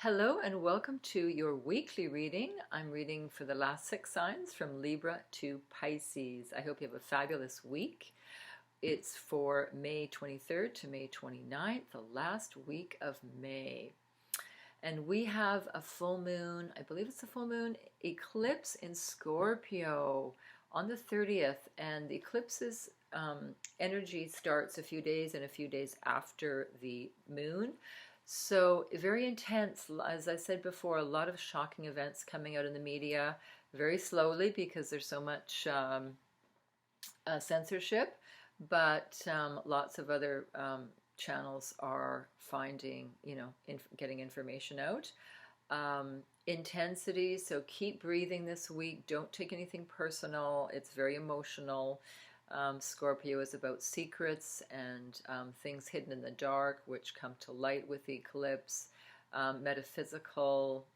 Hello and welcome to your weekly reading. I'm reading for the last 6 signs from Libra to Pisces. I hope you have a fabulous week. It's for May 23rd to May 29th, the last week of May. And we have a full moon, I believe it's a full moon eclipse in Scorpio on the 30th. And the eclipse's energy starts a few days after the moon. So very intense, as I said before, a lot of shocking events coming out in the media very slowly because there's so much censorship, but lots of other channels are finding, getting information out. Intensity, so keep breathing this week. Don't take anything personal. It's very emotional. Scorpio is about secrets and things hidden in the dark, which come to light with the eclipse. Metaphysical,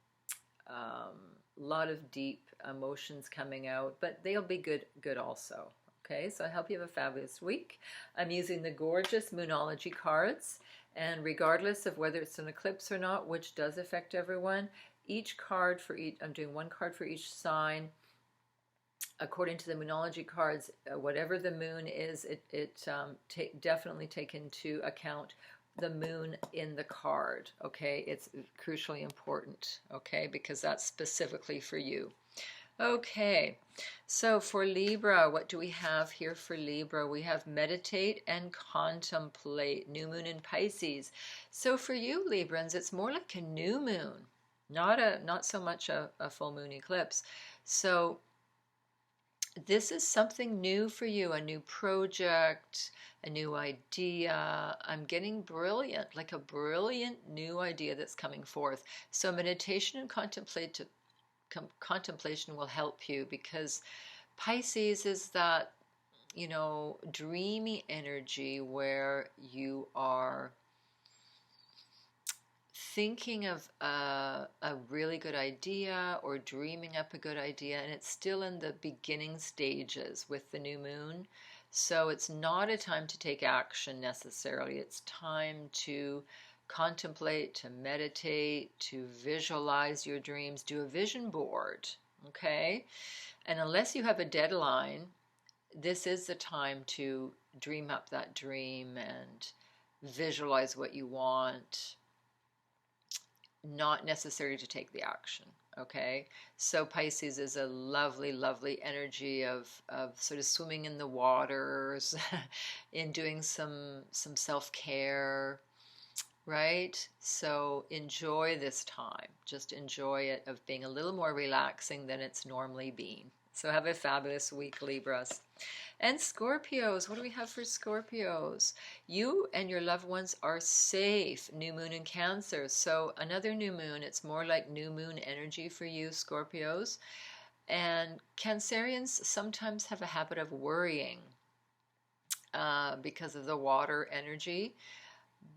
lot of deep emotions coming out, but they'll be good also. Okay, so I hope you have a fabulous week. I'm using the gorgeous Moonology cards, and regardless of whether it's an eclipse or not, which does affect everyone, each card for each, I'm doing one card for each sign. According to the Moonology cards, whatever the moon is, definitely take into account the moon in the card, okay? It's crucially important, okay, because that's specifically for you. Okay, so for Libra, what do we have here for Libra? We have meditate and contemplate, new moon in Pisces. So for you Librans, it's more like a new moon, not so much a full moon eclipse. So this is something new for you, a new project, a new idea. I'm getting brilliant, like a brilliant new idea that's coming forth. So meditation and contemplation will help you, because Pisces is that, dreamy energy where you are thinking of a really good idea or dreaming up a good idea, and it's still in the beginning stages with the new moon. So it's not a time to take action necessarily. It's time to contemplate, to meditate, to visualize your dreams, do a vision board, okay? And unless you have a deadline, this is the time to dream up that dream and visualize what you want. Not necessary to take the action, okay? So Pisces is a lovely, lovely energy of sort of swimming in the waters, in doing some self-care, right? So enjoy this time. Just enjoy it, of being a little more relaxing than it's normally been. So have a fabulous week, Libras. And Scorpios, what do we have for Scorpios? You and your loved ones are safe. New moon in Cancer. So another new moon, it's more like new moon energy for you, Scorpios. And Cancerians sometimes have a habit of worrying because of the water energy.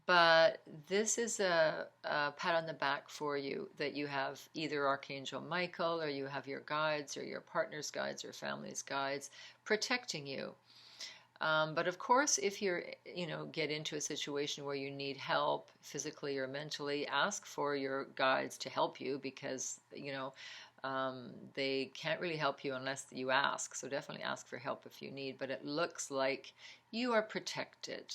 But this is a pat on the back for you, that you have either Archangel Michael, or you have your guides, or your partner's guides, or family's guides protecting you. But of course, if you're, get into a situation where you need help physically or mentally, ask for your guides to help you, because, they can't really help you unless you ask. So definitely ask for help if you need. But it looks like you are protected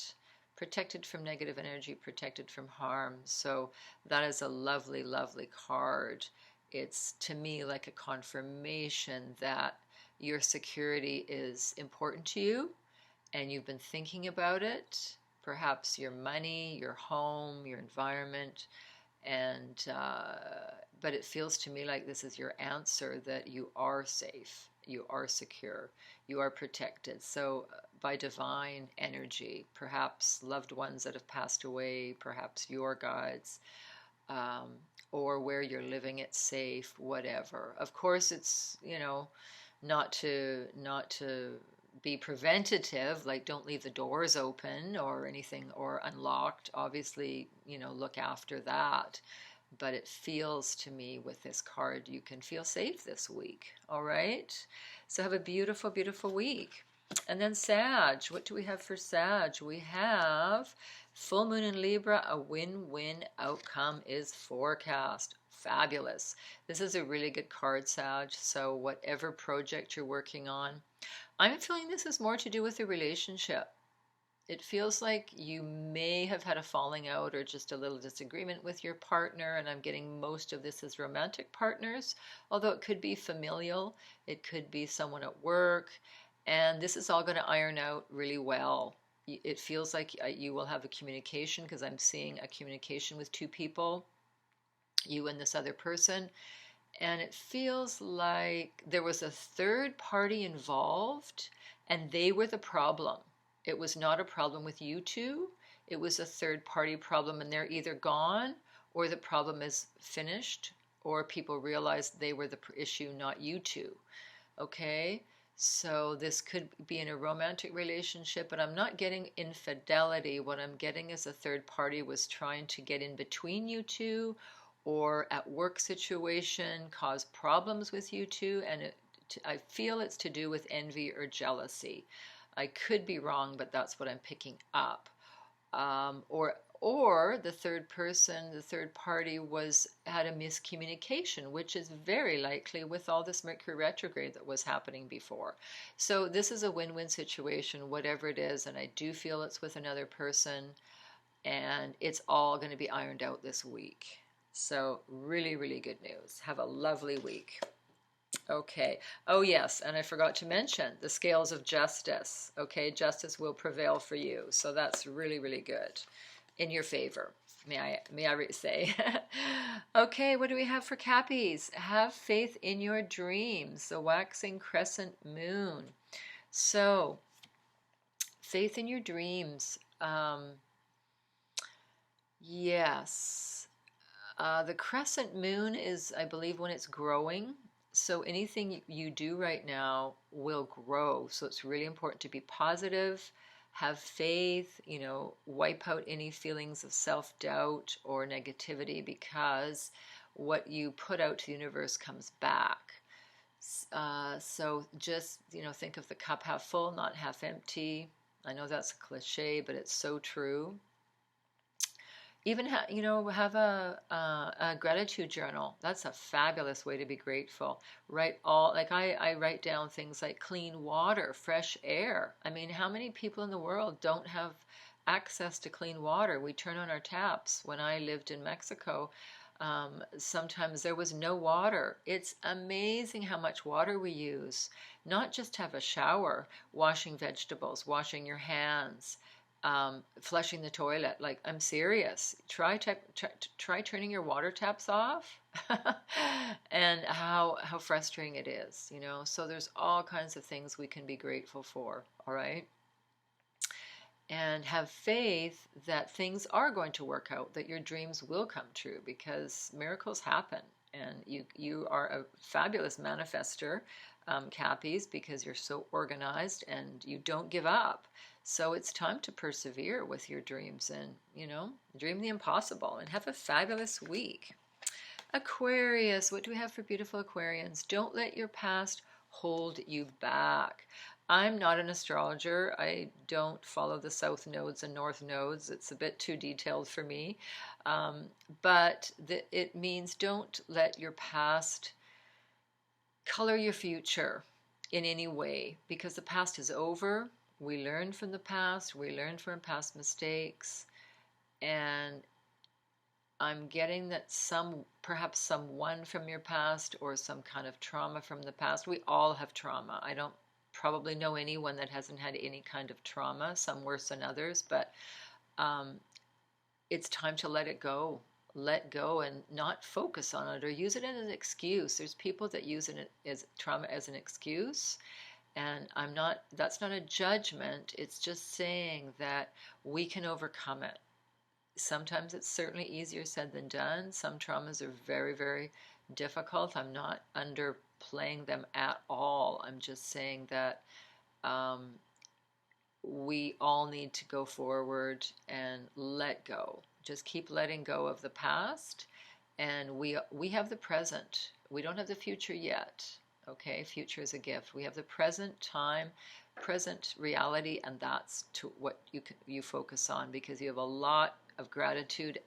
from negative energy, protected from harm. So that is a lovely, lovely card. It's, to me, like a confirmation that your security is important to you, and you've been thinking about it, perhaps your money, your home, your environment, and but it feels to me like this is your answer, that you are safe, you are secure, you are protected. So by divine energy, perhaps loved ones that have passed away, perhaps your guides, or where you're living, it's safe, whatever. Of course, it's, not to be preventative, like don't leave the doors open or anything, or unlocked. Obviously, look after that. But it feels to me with this card, you can feel safe this week. All right? So have a beautiful, beautiful week. And then Sag, what do we have for Sag? We have Full moon in Libra, a win-win outcome is forecast. Fabulous. This is a really good card, Sag. So whatever project you're working on, I'm feeling this is more to do with the relationship. It feels like you may have had a falling out or just a little disagreement with your partner, and I'm getting most of this as romantic partners, although it could be familial, it could be someone at work, and this is all going to iron out really well. It feels like you will have a communication, because I'm seeing a communication with two people, you and this other person, and it feels like there was a third party involved and they were the problem. It was not a problem with you two, it was a third party problem, and they're either gone or the problem is finished, or people realized they were the issue, not you two. Okay, so this could be in a romantic relationship, but I'm not getting infidelity. What I'm getting is a third party was trying to get in between you two, or at work situation cause problems with you two, and I feel it's to do with envy or jealousy. I could be wrong, but that's what I'm picking up. Or the third person, the third party had a miscommunication, which is very likely with all this Mercury retrograde that was happening before. So this is a win-win situation, whatever it is, and I do feel it's with another person, and it's all going to be ironed out this week. So really, really good news. Have a lovely week. Okay. Oh, yes. And I forgot to mention the scales of justice. Okay. Justice will prevail for you. So that's really, really good. In your favor, may I say. Okay. What do we have for Cappies? Have faith in your dreams. The waxing crescent moon. So faith in your dreams. Yes. The crescent moon is, I believe, when it's growing. So anything you do right now will grow. So it's really important to be positive, have faith, wipe out any feelings of self-doubt or negativity, because what you put out to the universe comes back. So just, think of the cup half full, not half empty. I know that's a cliche, but it's so true. Even have a gratitude journal. That's a fabulous way to be grateful. I write down things like clean water, fresh air. I mean, how many people in the world don't have access to clean water? We turn on our taps. When I lived in Mexico, sometimes there was no water. It's amazing how much water we use. Not just to have a shower, washing vegetables, washing your hands, flushing the toilet. Like, I'm serious. Try turning your water taps off, and how frustrating it is. So there's all kinds of things we can be grateful for. All right, and have faith that things are going to work out, that your dreams will come true, because miracles happen, and you are a fabulous manifester, Cappies, because you're so organized and you don't give up. So it's time to persevere with your dreams and, dream the impossible, and have a fabulous week. Aquarius, what do we have for beautiful Aquarians? Don't let your past hold you back. I'm not an astrologer. I don't follow the south nodes and north nodes. It's a bit too detailed for me. But it means don't let your past color your future in any way, because the past is over. We learn from the past. We learn from past mistakes. And I'm getting that perhaps someone from your past, or some kind of trauma from the past. We all have trauma. I don't probably know anyone that hasn't had any kind of trauma, some worse than others, but it's time to let it go. Let go and not focus on it or use it as an excuse. There's people that use it as trauma as an excuse, and that's not a judgment. It's just saying that we can overcome it. Sometimes it's certainly easier said than done. Some traumas are very, very difficult. I'm not underplaying them at all. I'm just saying that we all need to go forward and let go. Just keep letting go of the past, and we have the present. We don't have the future yet. Okay, future is a gift. We have the present time, present reality, and that's to what you focus on, because you have a lot of gratitude,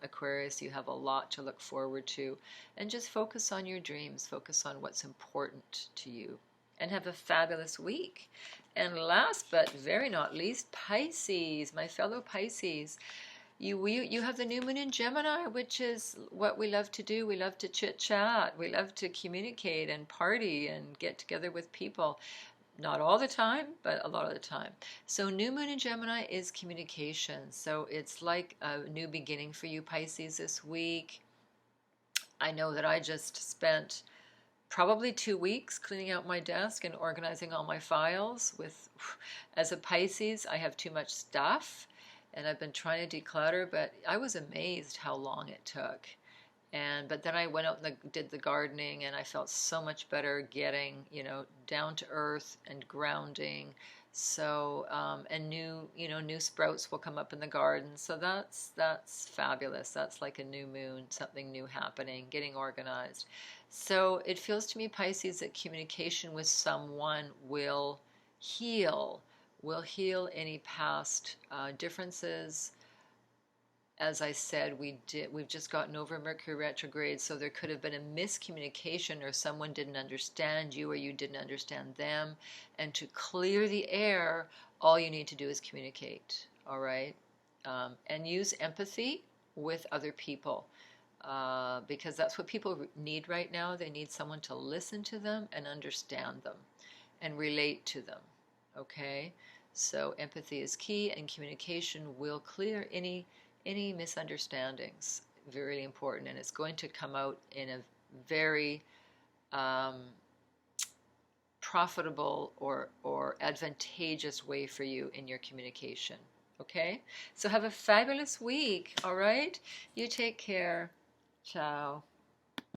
Aquarius. You have a lot to look forward to, and just focus on your dreams. Focus on what's important to you, and have a fabulous week. And last but very not least, Pisces, my fellow Pisces. You have the new moon in Gemini, which is what we love to do. We love to chit chat. We love to communicate and party and get together with people. Not all the time, but a lot of the time. So new moon in Gemini is communication. So it's like a new beginning for you, Pisces, this week. I know that I just spent probably 2 weeks cleaning out my desk and organizing all my files. As a Pisces, I have too much stuff, and I've been trying to declutter, but I was amazed how long it took. But then I went out and did the gardening, and I felt so much better getting, down to earth and grounding. So, and new sprouts will come up in the garden. So that's fabulous. That's like a new moon, something new happening, getting organized. So it feels to me, Pisces, that communication with someone will heal any past differences. As I said, we've just gotten over Mercury retrograde, so there could have been a miscommunication, or someone didn't understand you or you didn't understand them. And to clear the air, all you need to do is communicate, all right? And use empathy with other people, because that's what people need right now. They need someone to listen to them and understand them and relate to them, okay? So empathy is key, and communication will clear any misunderstandings. Very important, and it's going to come out in a very profitable or advantageous way for you in your communication. Okay, so have a fabulous week. All right, you take care. Ciao.